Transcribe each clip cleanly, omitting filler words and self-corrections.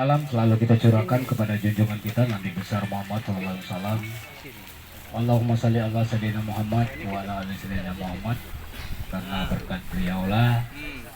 salam selalu kita curahkan kepada junjungan kita Nabi besar Muhammad SAW. Allahumma salli ala sayyidina Muhammad wa ala ali sayyidina Muhammad. Karena berkat beliaulah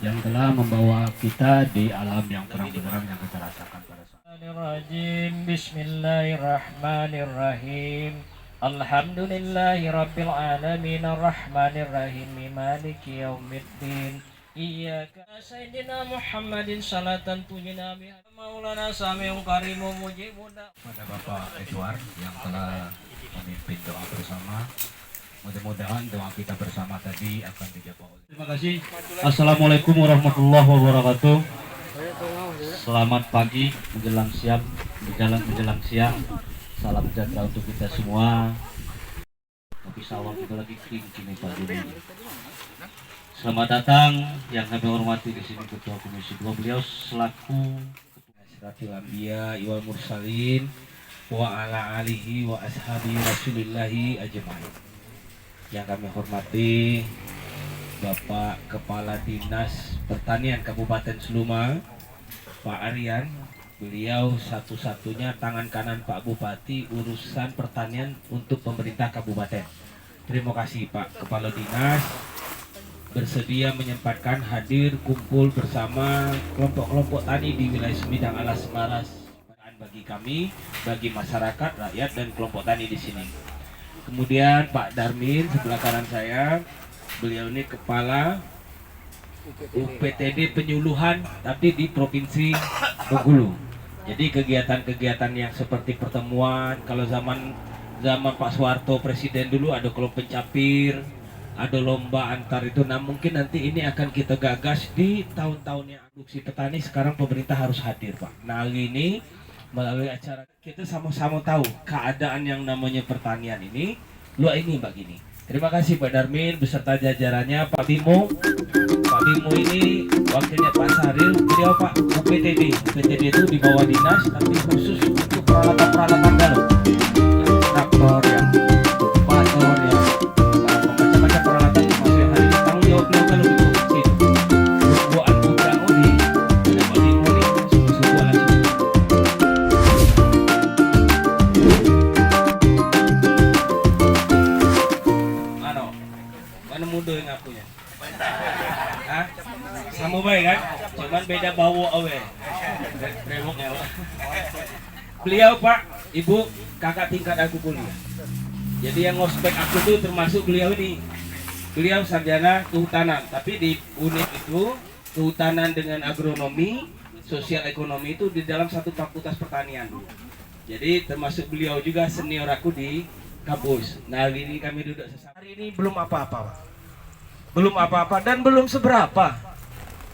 yang telah membawa kita di alam yang terang benderang yang kita rasakan pada saat ini. Bismillahirrahmanirrahim. Alhamdulillahi rabbil alamin arrahmanirrahim maliki yaumiddin. Iyyaka sayyidina Muhammadin salatan tujina biha maulana sami'un karimun mujibuna. Pada Bapak Edward yang telah memimpin doa bersama. Mudah-mudahan doa kita bersama tadi akan dijawab. Terima kasih. Assalamualaikum warahmatullahi wabarakatuh. Selamat pagi menjelang siang, menjelang siang. Salam sejahtera untuk kita semua. Tapi sawah kita lagi kering kini pagi ini. Selamat datang yang kami hormati di sini Ketua Komisi 2, beliau selaku Asyrafil Anbiya wal Mursalin wa ala alihi wa ashabi Rasulillahi ajma'in. Yang kami hormati Bapak Kepala Dinas Pertanian Kabupaten Seluma, Pak Aryan. Beliau satu-satunya tangan kanan Pak Bupati urusan pertanian untuk pemerintah kabupaten. Terima kasih Pak Kepala Dinas bersedia menyempatkan hadir kumpul bersama kelompok-kelompok tani di wilayah Semidang Alas Maras bagi kami, bagi masyarakat, rakyat dan kelompok tani di sini. Kemudian Pak Darmin sebelah kanan saya, beliau ini kepala UPTD penyuluhan tapi di Provinsi Bengkulu. Jadi kegiatan-kegiatan yang seperti pertemuan, kalau zaman Pak Soeharto presiden dulu ada kelompok pencapir, ada lomba antar itu. Nah mungkin nanti ini akan kita gagas di tahun-tahun yang produksi petani. Sekarang pemerintah harus hadir Pak. Nah hari ini melalui acara kita sama-sama tahu keadaan yang namanya pertanian ini luar ini Mbak Gini. Terima kasih Pak Darmin beserta jajarannya, Pak Bimo. Pak Bimo ini wakilnya Pak Saril, beliau Pak UPTD. UPTD itu di bawah dinas tapi khusus untuk peralatan-peralatan dalam. Traktor yang motor yang macam-macam peralatan termasuk yang hari ini tanggung jawab beliau kalau itu kecil. Buat gudang ini ada Pak Bimo nih suku-suku alas. Mana muda yang akunya? Hah? Sama baik kan? Cuman beda bau awe. Remoknya. Beliau Pak, Ibu, kakak tingkat aku kuliah. Jadi yang ngospek aku tuh termasuk beliau ini. Beliau sarjana kehutanan, tapi di UNIP itu kehutanan dengan agronomi, sosial ekonomi itu di dalam satu fakultas pertanian. Jadi termasuk beliau juga senior aku di kampus. Nah hari ini kami duduk sesama. Hari ini belum apa-apa Pak. Belum apa-apa dan belum seberapa.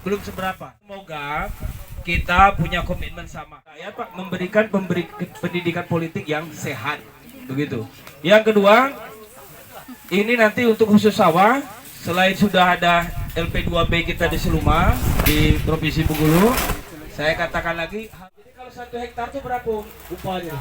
Semoga kita punya komitmen sama ya Pak, memberi pendidikan politik yang sehat. Begitu. Yang kedua, ini nanti untuk khusus sawah, selain sudah ada LP2B kita di Seluma, di Provinsi Bengkulu, saya katakan lagi, jadi kalau 1 hektar itu berapa upahnya?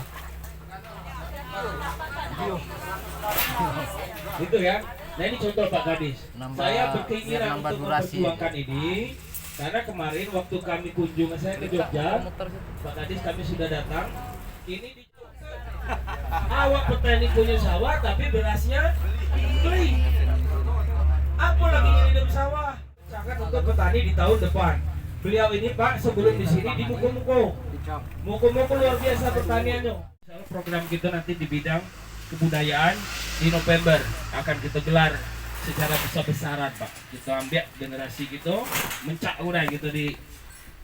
Itu ya. Nah ini contoh Pak Kadis. Saya berkeinginan untuk memperjuangkan ini karena kemarin waktu kami kunjungan saya ke Jogja, Pak Kadis kami sudah datang. Ini di awak petani punya sawah tapi berasnya beli. Apa lagi ngirim sawah? Sangat untuk petani di tahun depan. Beliau ini Pak sebelum di sini di Muko-Muko luar biasa pertaniannya. Program kita nanti di bidang kebudayaan di November akan kita gelar secara besar-besaran Pak. Kita ambil generasi gitu mencak urai gitu di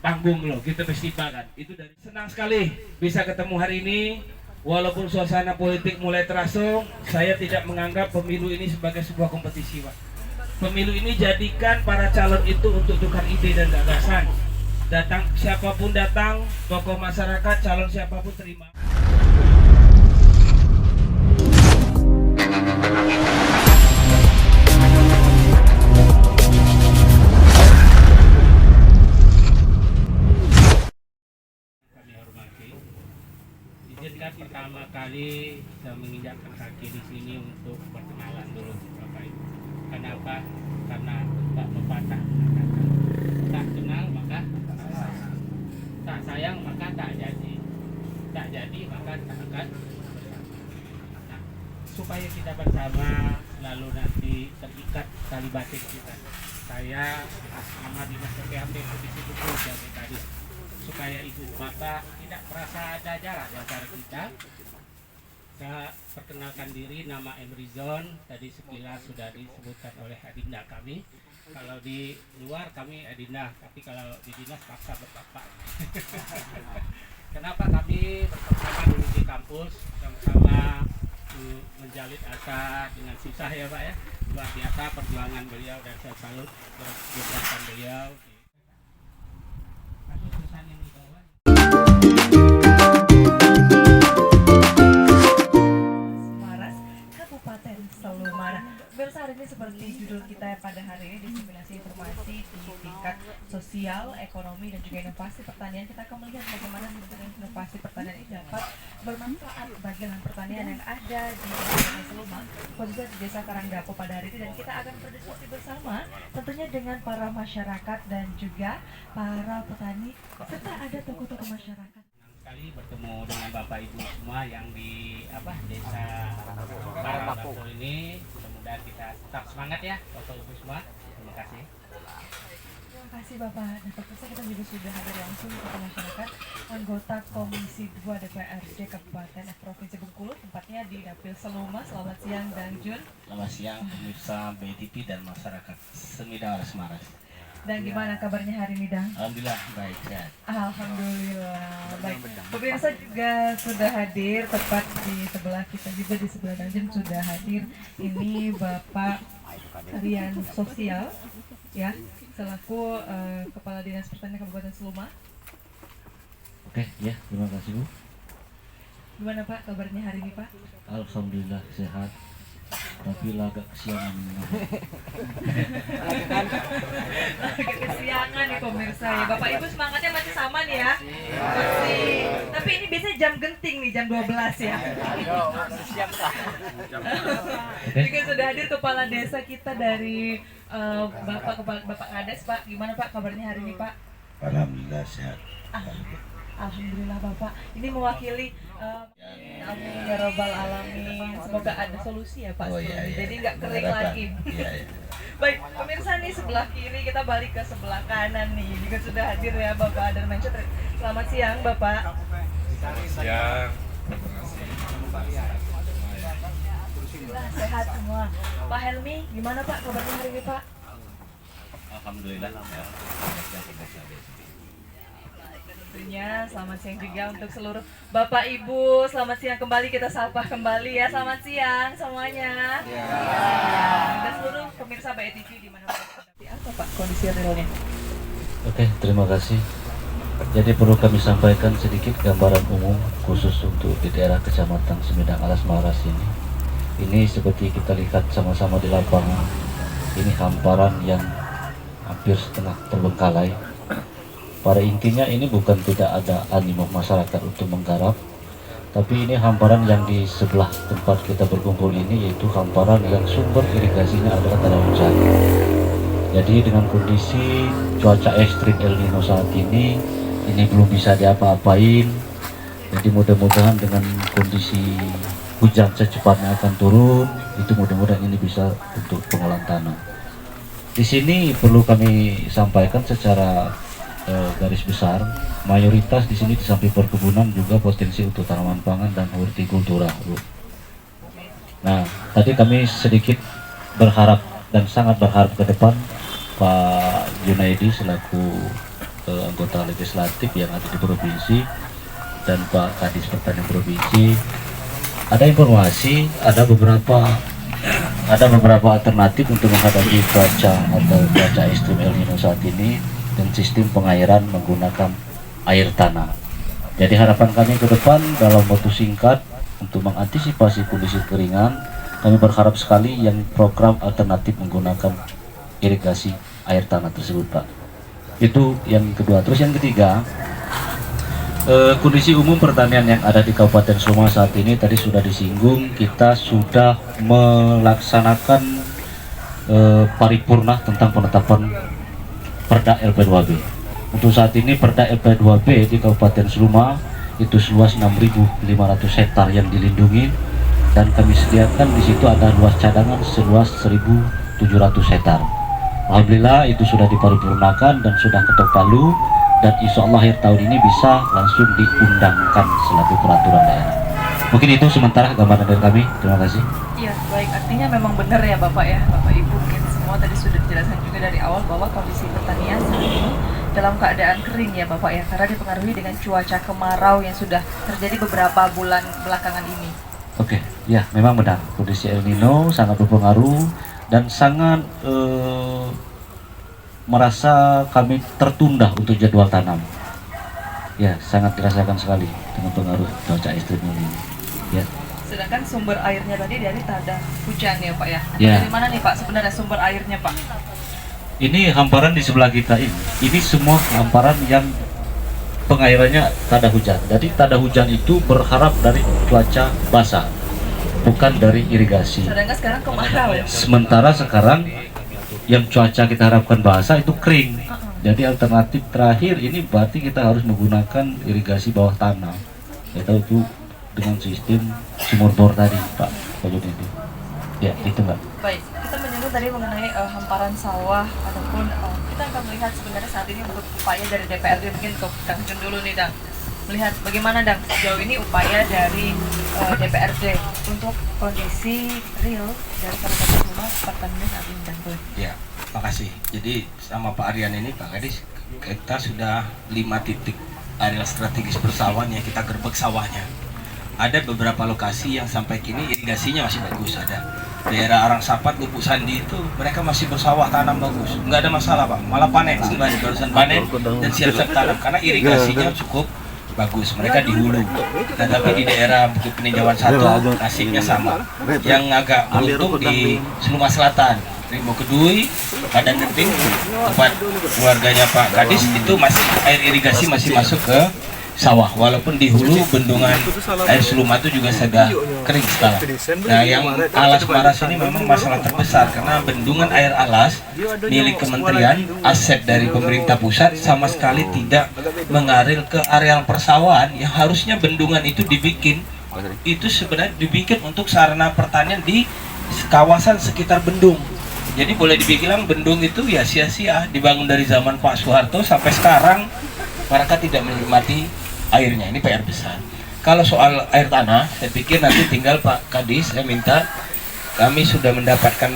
panggung loh, kita festival kan. Itu dari senang sekali bisa ketemu hari ini. Walaupun suasana politik mulai terasa, saya tidak menganggap pemilu ini sebagai sebuah kompetisi Pak. Pemilu ini jadikan para calon itu untuk tukar ide dan gagasan. Datang siapapun datang, tokoh masyarakat, calon siapapun terima. Izinkan pertama kali saya menginjakkan kaki di sini untuk perkenalan dulu Bapak Ibu. Kenapa? Karena Pak pepatah mengatakan tak kenal maka tak sayang maka maka tak jadi. Tak jadi maka tak akan bersama. Nah, supaya kita bersama selalu nanti terikat tali batin kita. Saya atas nama Dinas PPHP Provinsi Bengkulu dari tadi, supaya ibu bapak tidak merasa ada jarak di antara kita. Saya perkenalkan diri, nama Emrizon. Tadi sekilas sudah disebutkan oleh Adinda kami. Kalau di luar kami Adinda, tapi kalau di dinas paksa berbapak. Kenapa kami bersama dulu di kampus, sama-sama menjalin asa dengan susah ya Pak ya. Luar biasa perjuangan beliau dan saya salut gerakan beliau. Pesan yang dibawa. Maras, Kabupaten Selumara. Pemirsa, hari ini seperti judul kita pada hari ini, diseminasi informasi di tingkat sosial, ekonomi, dan juga inovasi pertanian. Kita akan melihat bagaimana sebetulnya inovasi pertanian ini dapat bermanfaat bagi lahan pertanian yang ada di Kabupaten Seluma, khususnya di Desa Karangdapo pada hari ini. Dan kita akan berdiskusi bersama tentunya dengan para masyarakat dan juga para petani, serta ada tokoh-tokoh masyarakat. Sekali bertemu dengan Bapak Ibu semua yang di Desa Karangdapo ini. Mudah-mudahan kita tetap semangat ya Bapak Ibu semua. Terima kasih. Terima kasih Bapak. Dan tentu kita juga sudah hadir langsung kepada masyarakat, anggota Komisi 2 DPRD Kabupaten Provinsi Bengkulu, tempatnya di Dapil Seluma. Selamat siang Dang Jun. Selamat siang pemirsa BTV dan masyarakat Semidang Alas Maras. Dan gimana kabarnya hari ini Dang? Alhamdulillah baik sehat. Alhamdulillah baik. Pemirsa juga sudah hadir tepat di sebelah kita, juga di sebelah Dang Jun sudah hadir. Ini Bapak Rian Sosial ya, selaku Kepala Dinas Pertanian Kabupaten Seluma. Oke ya, terima kasih Bu. Gimana Pak kabarnya hari ini Pak? Alhamdulillah sehat. Tapi agak kesiangan. Agak kesiangan nih pemirsa ya. Bapak Ibu semangatnya masih sama nih ya. Masih. Tapi ini biasanya jam genting nih, jam 12 ya. Juga sudah hadir kepala desa kita dari Bapak Kades Pak. Gimana Pak kabarnya hari ini Pak? Alhamdulillah sehat. Alhamdulillah Bapak. Ini mewakili amin ya robbal alamin. Semoga ada solusi ya Pak. Iya. Jadi nggak kering lagi. Iya. Baik, pemirsa nih sebelah kiri, kita balik ke sebelah kanan nih. Juga sudah hadir ya Bapak Adar Mansyat. Selamat siang Bapak. Siang. Sehat semua. Pak Helmi, gimana Pak kabarnya hari ini Pak? Alhamdulillah ya. Tentunya selamat siang juga untuk seluruh Bapak Ibu. Selamat siang kembali, kita sapa kembali ya. Selamat siang semuanya. Ya. Dan seluruh pemirsa BTV di mana seperti apa Pak kondisi realnya? Oke, terima kasih. Jadi perlu kami sampaikan sedikit gambaran umum khusus untuk di daerah Kecamatan Semidang Alas Maras ini. Ini seperti kita lihat sama-sama di lapangan. Ini hamparan yang hampir setengah terbengkalai. Pada intinya ini bukan tidak ada animo masyarakat untuk menggarap, tapi ini hamparan yang di sebelah tempat kita berkumpul ini, yaitu hamparan yang sumber irigasinya adalah tanah hujan. Jadi dengan kondisi cuaca ekstrim El Nino saat ini belum bisa diapa-apain. Jadi mudah-mudahan dengan kondisi hujan secepatnya akan turun, itu mudah-mudahan ini bisa untuk pengolahan tanah. Di sini perlu kami sampaikan secara garis besar, mayoritas di sini di samping perkebunan juga potensi untuk tanaman pangan dan hortikultura, Bu. Nah, tadi kami sedikit berharap dan sangat berharap ke depan Pak Junaidi selaku anggota legislatif yang ada di provinsi dan Pak Kadis Pertanian Provinsi, ada informasi, ada beberapa alternatif untuk menghadapi cuaca atau cuaca ekstrim El Nino saat ini, dan sistem pengairan menggunakan air tanah. Jadi harapan kami ke depan dalam waktu singkat untuk mengantisipasi kondisi keringan, kami berharap sekali yang program alternatif menggunakan irigasi air tanah tersebut Pak. Itu yang kedua. Terus yang ketiga, kondisi umum pertanian yang ada di Kabupaten Seluma saat ini tadi sudah disinggung, kita sudah melaksanakan paripurna tentang penetapan Perda LP2B. Untuk saat ini Perda LP2B di Kabupaten Seluma itu seluas 6.500 hektar yang dilindungi, dan kami sediakan di situ ada luas cadangan seluas 1.700 hektar. Alhamdulillah itu sudah diparipurnakan dan sudah ketok palu, dan insya Allah akhir tahun ini bisa langsung diundangkan selaku peraturan daerah. Mungkin itu sementara gambaran dari kami. Terima kasih. Iya, baik. Artinya memang benar ya Bapak ya, Bapak Ibu, mungkin semua tadi sudah dijelaskan juga dari awal bahwa kondisi pertanian saat ini dalam keadaan kering ya Bapak ya, karena dipengaruhi dengan cuaca kemarau yang sudah terjadi beberapa bulan belakangan ini. Oke, ya memang benar. Kondisi El Nino sangat berpengaruh dan sangat merasa kami tertunda untuk jadwal tanam. Ya, sangat dirasakan sekali dengan pengaruh cuaca ekstrim ini. Ya. Sedangkan sumber airnya tadi dari tada hujan ya Pak ya. Ya. Dari mana nih Pak sebenarnya sumber airnya Pak? Ini hamparan di sebelah kita ini. Ini semua hamparan yang pengairannya tada hujan. Jadi tada hujan itu berharap dari cuaca basah, bukan dari irigasi. Sedangkan sekarang kemarau ya. Sementara sekarang yang cuaca kita harapkan basah itu kering. Jadi alternatif terakhir ini berarti kita harus menggunakan irigasi bawah tanah. Yaitu itu dengan sistem sumur bor tadi, Pak Junedi. Ya, itu Mbak. Baik, kita menyinggung tadi mengenai hamparan sawah ataupun kita akan melihat sebenarnya saat ini untuk upaya dari DPRD, mungkin ke Kang Jun dulu nih Dang. Melihat bagaimana Dang sejauh ini upaya dari DPRD untuk kondisi real dari Kabupaten Seluma pertanian saat ini Dang. Ya, makasih. Jadi sama Pak Aryan ini Pak Kadis, kita sudah 5 titik area strategis persawahan yang kita gerbek sawahnya. Ada beberapa lokasi yang sampai kini irigasinya masih bagus. Ada daerah Arangsapat, Lubuk Sandi itu mereka masih bersawah tanam bagus, nggak ada masalah Pak, malah panen sebenarnya, barusan panen dan siap-siap tanam karena irigasinya cukup bagus, mereka di hulu. Nah, tapi di daerah Bukit Peninjauan 1 nasibnya sama. Yang agak beruntung di Seluma Selatan, Rimbo Kedui, Padang Genting, tempat keluarganya Pak Kadis, itu masih air irigasi masih masuk ke sawah, walaupun di hulu bendungan air Seluma itu juga sudah kering sekarang. Nah, yang Alas Maras ini memang masalah terbesar karena bendungan air alas milik kementerian, aset dari pemerintah pusat, sama sekali tidak mengalir ke areal persawahan yang harusnya bendungan itu dibikin. Itu sebenarnya dibikin untuk sarana pertanian di kawasan sekitar bendung. Jadi boleh dibilang bendung itu ya sia-sia dibangun dari zaman Pak Soeharto sampai sekarang masyarakat tidak menikmati airnya. Ini PR besar. Kalau soal air tanah, saya pikir nanti tinggal Pak Kadis, saya minta, kami sudah mendapatkan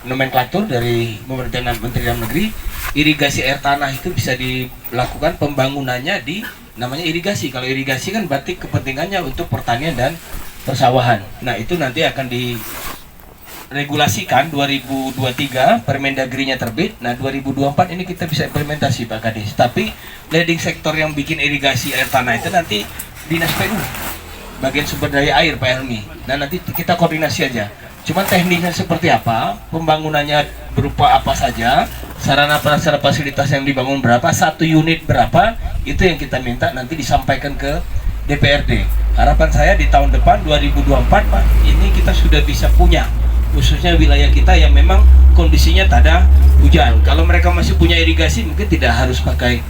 nomenklatur dari pemerintahan Menteri Dalam Negeri, irigasi air tanah itu bisa dilakukan pembangunannya di namanya irigasi. Kalau irigasi kan berarti kepentingannya untuk pertanian dan persawahan. Nah, itu nanti akan diregulasikan 2023, Permendagrinya terbit. Nah, 2024 ini kita bisa implementasi Pak Kadis. Tapi leading sektor yang bikin irigasi air tanah itu nanti Dinas PU, bagian sumber daya air Pak Helmi. Nah, nanti kita koordinasi aja. Cuma teknisnya seperti apa, pembangunannya berupa apa saja, sarana prasarana fasilitas yang dibangun berapa, 1 unit berapa, itu yang kita minta nanti disampaikan ke DPRD. Harapan saya di tahun depan 2024 Pak, ini kita sudah bisa punya, khususnya wilayah kita yang memang kondisinya tada hujan. Kalau mereka masih punya irigasi mungkin tidak harus pakai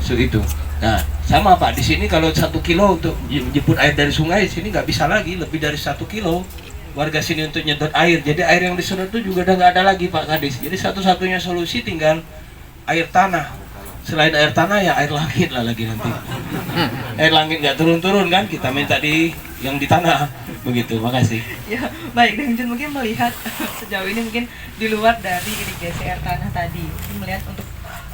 itu. Nah, sama Pak, di sini kalau 1 kilo untuk jemput air dari sungai, sini nggak bisa lagi lebih dari 1 kilo warga sini untuk nyedot air. Jadi air yang disedot itu juga udah nggak ada lagi Pak Kadis. Jadi satu-satunya solusi tinggal air tanah. Selain air tanah ya air langit lah lagi nanti. Air langit nggak turun-turun kan, kita minta di yang di tanah. Begitu, makasih. Ya, baik, dan Jun mungkin melihat sejauh ini mungkin di luar dari irigasi air tanah tadi, melihat untuk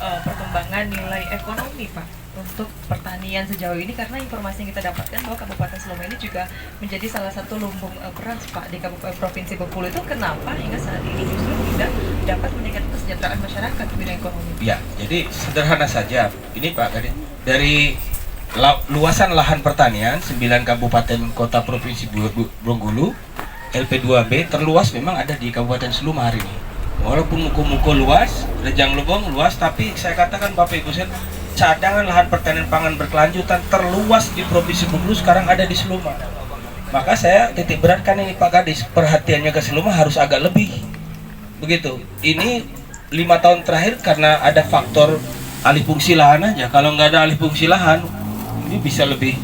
perkembangan nilai ekonomi Pak untuk pertanian sejauh ini, karena informasi yang kita dapatkan bahwa Kabupaten Seluma ini juga menjadi salah satu lumbung beras Pak di Kabupaten Provinsi Bengkulu. Itu kenapa hingga saat ini justru tidak dapat meningkatkan kesejahteraan masyarakat di bidang ekonomi? Ya, jadi sederhana saja. Ini Pak Kadis, dari luasan lahan pertanian 9 kabupaten kota provinsi Bengkulu, LP2B terluas memang ada di Kabupaten Seluma hari ini. Walaupun muko-muko luas, Rejang Lebong luas, tapi saya katakan Bapak Ibu sekalian, cadangan lahan pertanian pangan berkelanjutan terluas di Provinsi Bengkulu sekarang ada di Seluma. Maka saya titik beratkan ini Pak Kadis, perhatiannya ke Seluma harus agak lebih. Begitu. Ini 5 tahun terakhir karena ada faktor alih fungsi lahan aja. Kalau nggak ada alih fungsi lahan, ini bisa lebih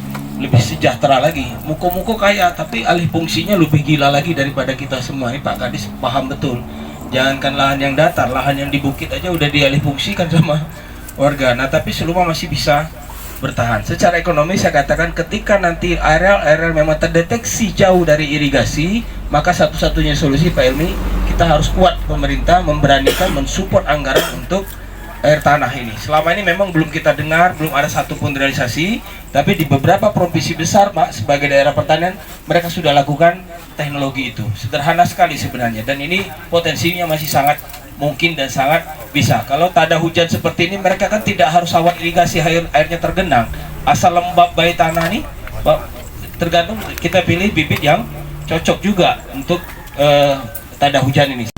sejahtera lagi. Muko-muko kaya, tapi alih fungsinya lebih gila lagi daripada kita semua. Ini Pak Kadis paham betul. Jangankan lahan yang datar, lahan yang di bukit aja udah dialih fungsikan sama warga. Nah, tapi Seluma masih bisa bertahan. Secara ekonomi saya katakan ketika nanti areal memang terdeteksi jauh dari irigasi, maka satu-satunya solusi Pak Ilmi, kita harus kuat pemerintah memberanikan mensupport anggaran untuk air tanah ini. Selama ini memang belum kita dengar, belum ada satupun realisasi, tapi di beberapa provinsi besar Pak, sebagai daerah pertanian, mereka sudah lakukan teknologi itu. Sederhana sekali sebenarnya, dan ini potensinya masih sangat mungkin dan sangat bisa. Kalau tak ada hujan seperti ini, mereka kan tidak harus sawah irigasi, airnya tergenang. Asal lembab baik tanah nih, tergantung kita pilih bibit yang cocok juga untuk tak ada hujan ini.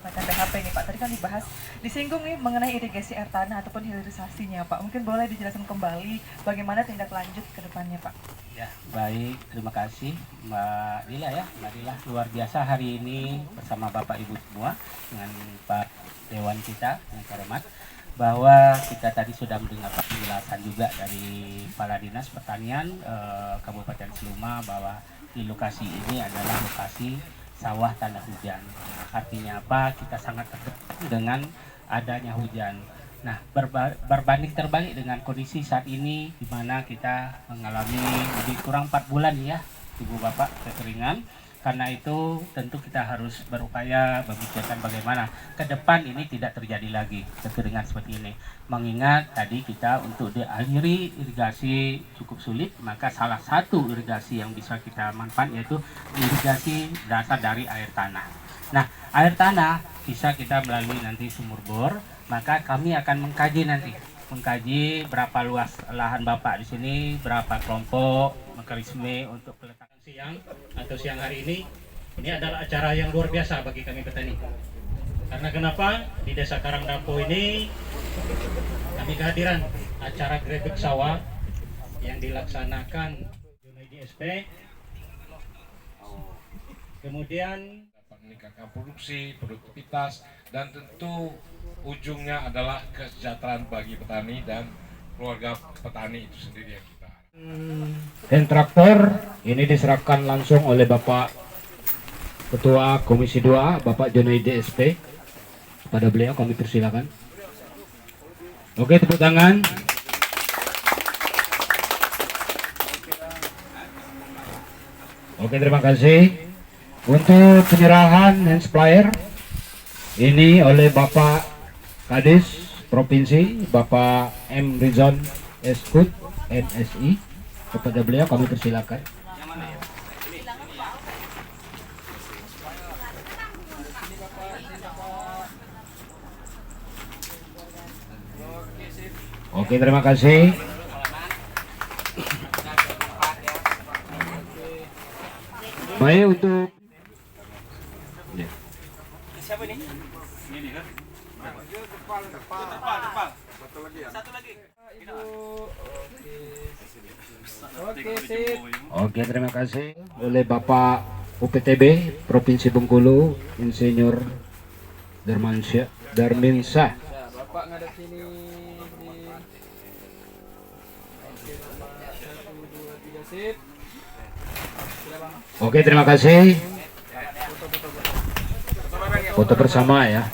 Macam PHP nih Pak, tadi kan dibahas, disinggung nih mengenai irigasi air tanah ataupun hilirisasinya Pak. Mungkin boleh dijelaskan kembali bagaimana tindak lanjut ke depannya Pak? Ya, baik, terima kasih Mbak Dila ya. Mbak Dila luar biasa hari ini bersama Bapak Ibu semua dengan Pak Dewan kita yang terhormat, bahwa kita tadi sudah mendengar penjelasan juga dari Kepala Dinas Pertanian Kabupaten Seluma bahwa di lokasi ini adalah lokasi sawah tanah hujan. Artinya apa? Kita sangat tergantung dengan adanya hujan. Nah, berbanding terbalik dengan kondisi saat ini di mana kita mengalami lebih kurang 4 bulan ya, Ibu Bapak, kekeringan. Karena itu tentu kita harus berupaya memikirkan bagaimana ke depan ini tidak terjadi lagi kekeringan seperti ini. Mengingat tadi kita untuk dialiri irigasi cukup sulit, maka salah satu irigasi yang bisa kita manfaatkan yaitu irigasi dasar dari air tanah. Nah, air tanah bisa kita melalui nanti sumur bor, maka kami akan mengkaji berapa luas lahan Bapak di sini, berapa kelompok mekanisme untuk peletakan siang hari ini adalah acara yang luar biasa bagi kami petani. Karena kenapa? Di Desa Karangdapo ini kami kehadiran acara grebek sawah yang dilaksanakan Junaidi SP. Kemudian dapat meningkatkan produksi, produktivitas, dan tentu ujungnya adalah kesejahteraan bagi petani dan keluarga petani itu sendiri yang kita. Dan traktor ini diserahkan langsung oleh Bapak Ketua Komisi 2, Bapak Junaidi SP. Kepada beliau kami persilakan. Oke, tepuk tangan. Oke, terima kasih. Untuk penyerahan hand sprayer ini oleh Bapak Kadis Provinsi, Bapak M. Rizon Eskut NSI. Kepada beliau kami persilakan. Oke, terima kasih. Baik, untuk Siapa ini? Ini kan? Depan. Satu lagi. Oke, terima kasih oleh Bapak UPTB Provinsi Bengkulu, Insinyur Darminsyah. Bapak ngadep sini. Oke, terima kasih. Foto bersama ya.